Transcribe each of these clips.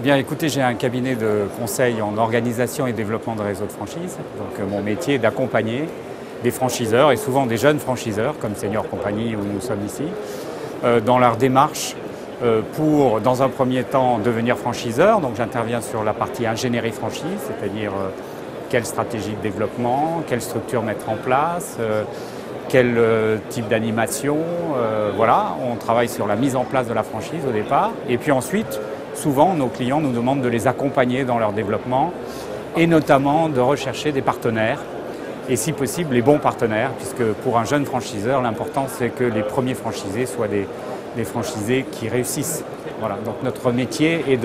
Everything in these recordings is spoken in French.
Bien, écoutez, j'ai un cabinet de conseil en organisation et développement de réseaux de franchise. Donc, mon métier est d'accompagner des franchiseurs, et souvent des jeunes franchiseurs, comme Senior Compagnie où nous sommes ici, dans leur démarche pour, dans un premier temps, devenir franchiseur. Donc, j'interviens sur la partie ingénierie franchise, c'est-à-dire quelle stratégie de développement, quelle structure mettre en place, quel type d'animation. Voilà, on travaille sur la mise en place de la franchise au départ. Et puis ensuite, souvent, nos clients nous demandent de les accompagner dans leur développement et notamment de rechercher des partenaires et si possible les bons partenaires, puisque pour un jeune franchiseur, l'important c'est que les premiers franchisés soient des franchisés qui réussissent. Voilà. Donc notre métier est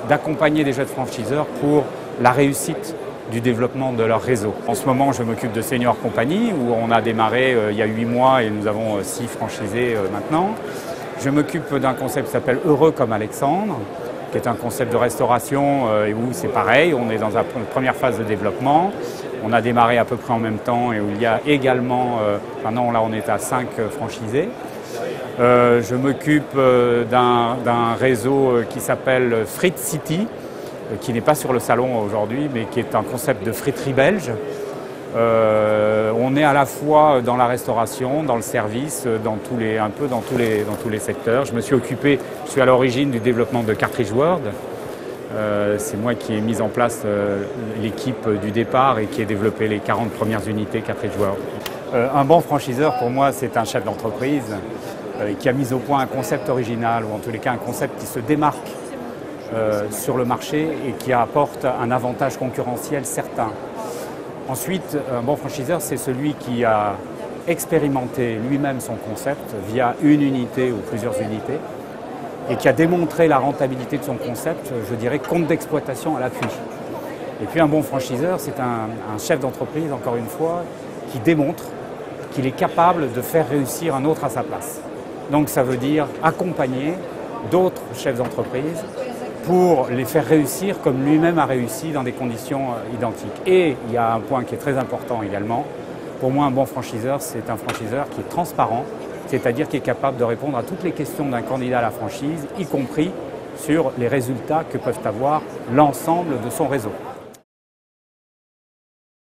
d'accompagner des jeunes franchiseurs pour la réussite du développement de leur réseau. En ce moment, je m'occupe de Senior Compagnie où on a démarré il y a 8 mois et nous avons 6 franchisés maintenant. Je m'occupe d'un concept qui s'appelle Heureux comme Alexandre, qui est un concept de restauration et où c'est pareil, on est dans une première phase de développement. On a démarré à peu près en même temps et où il y a également, maintenant là on est à 5 franchisés. Je m'occupe d'un réseau qui s'appelle Frites City, qui n'est pas sur le salon aujourd'hui, mais qui est un concept de friterie belge. On est à la fois dans la restauration, dans le service, un peu dans tous les secteurs. Je suis à l'origine du développement de Cartridge World. C'est moi qui ai mis en place l'équipe du départ et qui ai développé les 40 premières unités Cartridge World. Un bon franchiseur, pour moi, c'est un chef d'entreprise qui a mis au point un concept original, ou en tous les cas un concept qui se démarque sur le marché et qui apporte un avantage concurrentiel certain. Ensuite, un bon franchiseur, c'est celui qui a expérimenté lui-même son concept via une unité ou plusieurs unités et qui a démontré la rentabilité de son concept, je dirais, compte d'exploitation à l'appui. Et puis un bon franchiseur, c'est un chef d'entreprise, encore une fois, qui démontre qu'il est capable de faire réussir un autre à sa place. Donc ça veut dire accompagner d'autres chefs d'entreprise pour les faire réussir comme lui-même a réussi dans des conditions identiques. Et il y a un point qui est très important également. Pour moi, un bon franchiseur, c'est un franchiseur qui est transparent, c'est-à-dire qui est capable de répondre à toutes les questions d'un candidat à la franchise, y compris sur les résultats que peuvent avoir l'ensemble de son réseau.